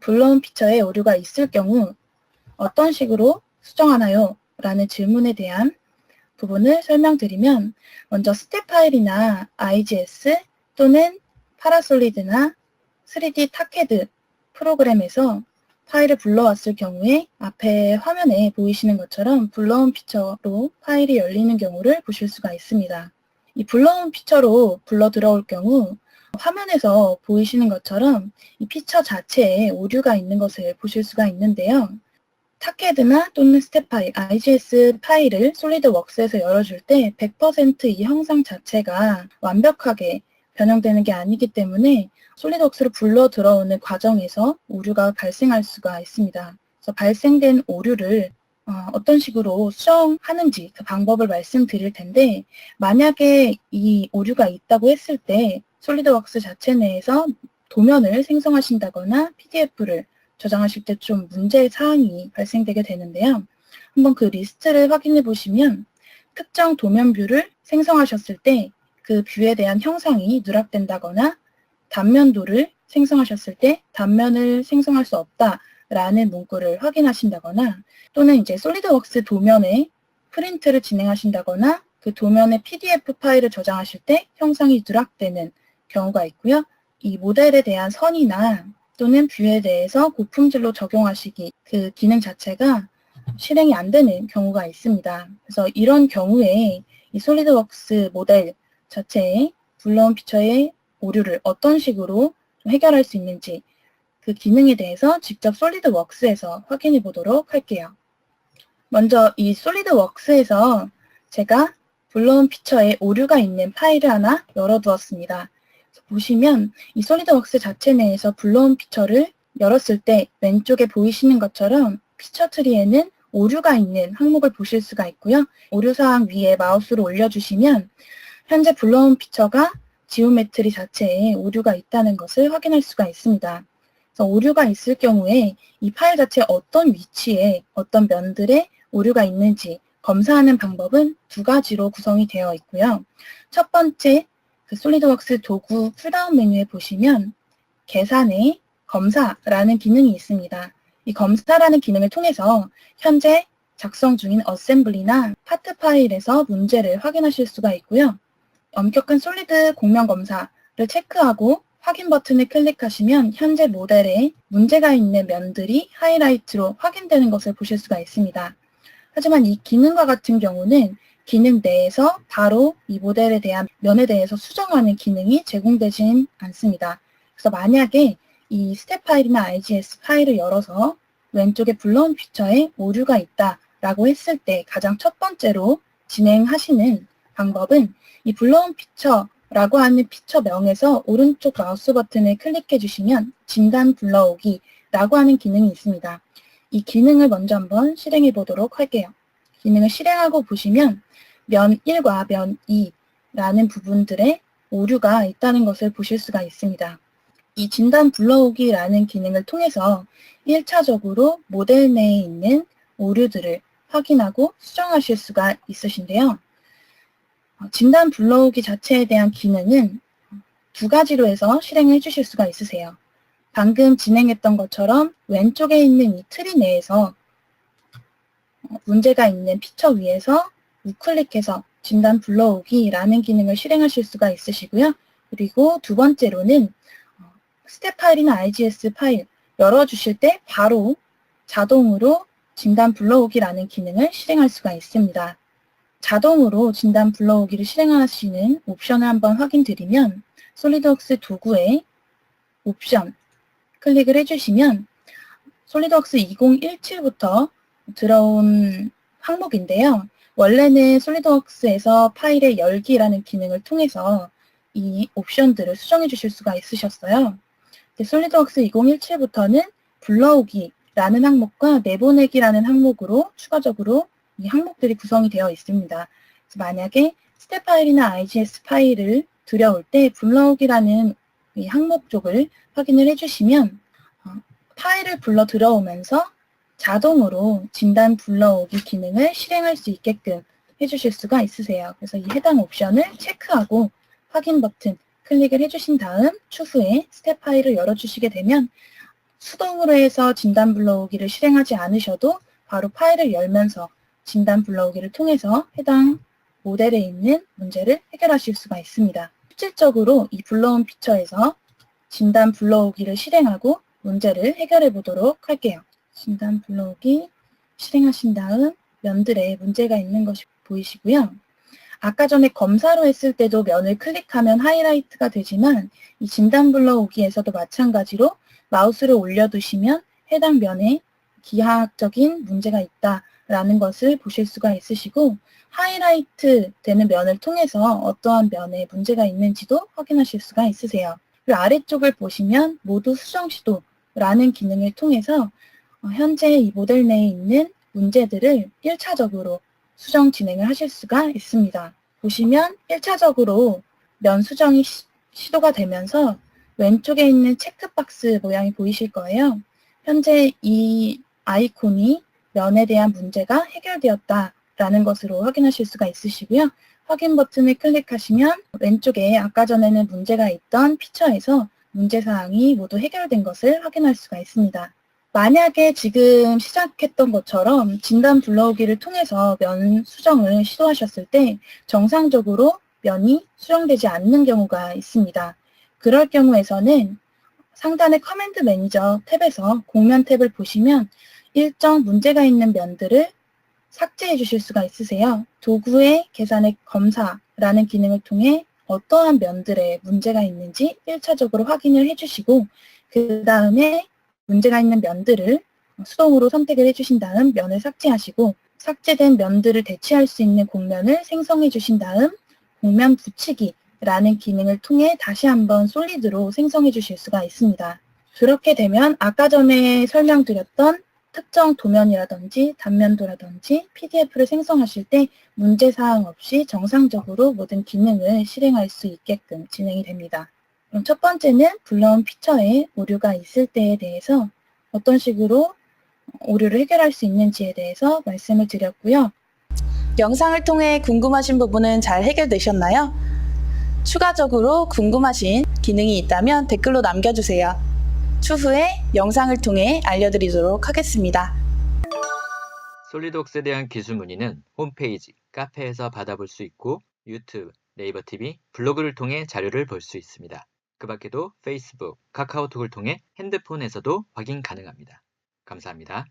불러온 피처에 오류가 있을 경우 어떤 식으로 수정하나요? 라는 질문에 대한 부분을 설명드리면 먼저 스텝 파일이나 IGS 또는 파라솔리드나 3D 타캐드 프로그램에서 파일을 불러왔을 경우에 앞에 화면에 보이시는 것처럼 불러온 피처로 파일이 열리는 경우를 보실 수가 있습니다. 이 불러온 피처로 불러 들어올 경우 화면에서 보이시는 것처럼 이 피처 자체에 오류가 있는 것을 보실 수가 있는데요. 타캐드나 또는 스텝 파일, IGS 파일을 솔리드웍스에서 열어줄 때 100% 이 형상 자체가 완벽하게 변형되는 게 아니기 때문에 솔리드웍스를 불러 들어오는 과정에서 오류가 발생할 수가 있습니다. 그래서 발생된 오류를 어떤 식으로 수정하는지 그 방법을 말씀드릴 텐데, 만약에 이 오류가 있다고 했을 때 솔리드웍스 자체 내에서 도면을 생성하신다거나 PDF를 저장하실 때 좀 문제 사항이 발생되게 되는데요. 한번 그 리스트를 확인해 보시면 특정 도면 뷰를 생성하셨을 때 그 뷰에 대한 형상이 누락된다거나 단면도를 생성하셨을 때 단면을 생성할 수 없다라는 문구를 확인하신다거나 또는 이제 솔리드웍스 도면에 프린트를 진행하신다거나 그 도면에 PDF 파일을 저장하실 때 형상이 누락되는 경우가 있고요. 이 모델에 대한 선이나 또는 뷰에 대해서 고품질로 적용하시기 그 기능 자체가 실행이 안 되는 경우가 있습니다. 그래서 이런 경우에 이 솔리드웍스 모델 자체의 불러온 피처의 오류를 어떤 식으로 해결할 수 있는지 그 기능에 대해서 직접 솔리드웍스에서 확인해 보도록 할게요. 먼저 이 솔리드웍스에서 제가 불러온 피처에 오류가 있는 파일을 하나 열어두었습니다. 보시면 이 솔리드웍스 자체 내에서 불러온 피처를 열었을 때 왼쪽에 보이시는 것처럼 피처 트리에는 오류가 있는 항목을 보실 수가 있고요. 오류사항 위에 마우스로 올려주시면 현재 불러온 피처가 지오메트리 자체에 오류가 있다는 것을 확인할 수가 있습니다. 그래서 오류가 있을 경우에 이 파일 자체 어떤 위치에 어떤 면들에 오류가 있는지 검사하는 방법은 두 가지로 구성이 되어 있고요. 첫 번째, 그 솔리드웍스 도구 풀다운 메뉴에 보시면 계산의 검사라는 기능이 있습니다. 이 검사라는 기능을 통해서 현재 작성 중인 어셈블리나 파트 파일에서 문제를 확인하실 수가 있고요. 엄격한 솔리드 공명 검사를 체크하고 확인 버튼을 클릭하시면 현재 모델에 문제가 있는 면들이 하이라이트로 확인되는 것을 보실 수가 있습니다. 하지만 이 기능과 같은 경우는 기능 내에서 바로 이 모델에 대한 면에 대해서 수정하는 기능이 제공되진 않습니다. 그래서 만약에 이 스텝 파일이나 IGS 파일을 열어서 왼쪽에 불러온 피처에 오류가 있다라고 했을 때 가장 첫 번째로 진행하시는 방법은 이 불러온 피처라고 하는 피처명에서 오른쪽 마우스 버튼을 클릭해 주시면 진단 불러오기라고 하는 기능이 있습니다. 이 기능을 먼저 한번 실행해 보도록 할게요. 기능을 실행하고 보시면 면 1과 면 2라는 부분들에 오류가 있다는 것을 보실 수가 있습니다. 이 진단 불러오기라는 기능을 통해서 1차적으로 모델 내에 있는 오류들을 확인하고 수정하실 수가 있으신데요. 진단 불러오기 자체에 대한 기능은 두 가지로 해서 실행을 해주실 수가 있으세요. 방금 진행했던 것처럼 왼쪽에 있는 이 트리 내에서 문제가 있는 피처 위에서 우클릭해서 진단 불러오기라는 기능을 실행하실 수가 있으시고요. 그리고 두 번째로는 스텝 파일이나 IGS 파일 열어주실 때 바로 자동으로 진단 불러오기라는 기능을 실행할 수가 있습니다. 자동으로 진단 불러오기를 실행하시는 옵션을 한번 확인드리면 솔리드웍스 도구의 옵션 클릭을 해주시면 솔리드웍스 2017부터 들어온 항목인데요. 원래는 솔리드웍스에서 파일의 열기라는 기능을 통해서 이 옵션들을 수정해 주실 수가 있으셨어요. 솔리드웍스 2017부터는 불러오기라는 항목과 내보내기라는 항목으로 추가적으로 이 항목들이 구성이 되어 있습니다. 그래서 만약에 스텝 파일이나 IGS 파일을 들여올 때 불러오기라는 이 항목 쪽을 확인을 해주시면 파일을 불러 들어오면서 자동으로 진단 불러오기 기능을 실행할 수 있게끔 해주실 수가 있으세요. 그래서 이 해당 옵션을 체크하고 확인 버튼 클릭을 해주신 다음 추후에 스텝 파일을 열어주시게 되면 수동으로 해서 진단 불러오기를 실행하지 않으셔도 바로 파일을 열면서 진단 불러오기를 통해서 해당 모델에 있는 문제를 해결하실 수가 있습니다. 실질적으로 이 불러온 피처에서 진단 불러오기를 실행하고 문제를 해결해 보도록 할게요. 진단 불러오기 실행하신 다음 면들에 문제가 있는 것이 보이시고요. 아까 전에 검사로 했을 때도 면을 클릭하면 하이라이트가 되지만 이 진단 불러오기에서도 마찬가지로 마우스를 올려두시면 해당 면에 기하학적인 문제가 있다라는 것을 보실 수가 있으시고 하이라이트 되는 면을 통해서 어떠한 면에 문제가 있는지도 확인하실 수가 있으세요. 그리고 아래쪽을 보시면 모두 수정 시도라는 기능을 통해서 현재 이 모델 내에 있는 문제들을 1차적으로 수정 진행을 하실 수가 있습니다. 보시면 1차적으로 면 수정이 시도가 되면서 왼쪽에 있는 체크박스 모양이 보이실 거예요. 현재 이 아이콘이 면에 대한 문제가 해결되었다라는 것으로 확인하실 수가 있으시고요. 확인 버튼을 클릭하시면 왼쪽에 아까 전에는 문제가 있던 피처에서 문제사항이 모두 해결된 것을 확인할 수가 있습니다. 만약에 지금 시작했던 것처럼 진단 불러오기를 통해서 면 수정을 시도하셨을 때 정상적으로 면이 수정되지 않는 경우가 있습니다. 그럴 경우에서는 상단의 커맨드 매니저 탭에서 공면 탭을 보시면 일정 문제가 있는 면들을 삭제해 주실 수가 있으세요. 도구의 계산의 검사라는 기능을 통해 어떠한 면들에 문제가 있는지 1차적으로 확인을 해주시고 그 다음에 문제가 있는 면들을 수동으로 선택을 해주신 다음 면을 삭제하시고 삭제된 면들을 대체할 수 있는 공면을 생성해 주신 다음 공면 붙이기라는 기능을 통해 다시 한번 솔리드로 생성해 주실 수가 있습니다. 그렇게 되면 아까 전에 설명드렸던 특정 도면이라든지 단면도라든지 PDF를 생성하실 때 문제사항 없이 정상적으로 모든 기능을 실행할 수 있게끔 진행이 됩니다. 그럼 첫 번째는 불러온 피처에 오류가 있을 때에 대해서 어떤 식으로 오류를 해결할 수 있는지에 대해서 말씀을 드렸고요. 영상을 통해 궁금하신 부분은 잘 해결되셨나요? 추가적으로 궁금하신 기능이 있다면 댓글로 남겨주세요. 추후에 영상을 통해 알려드리도록 하겠습니다. 솔리드웍스에 대한 기술 문의는 홈페이지, 카페에서 받아볼 수 있고 유튜브, 네이버 TV, 블로그를 통해 자료를 볼 수 있습니다. 그 밖에도 페이스북, 카카오톡을 통해 핸드폰에서도 확인 가능합니다. 감사합니다.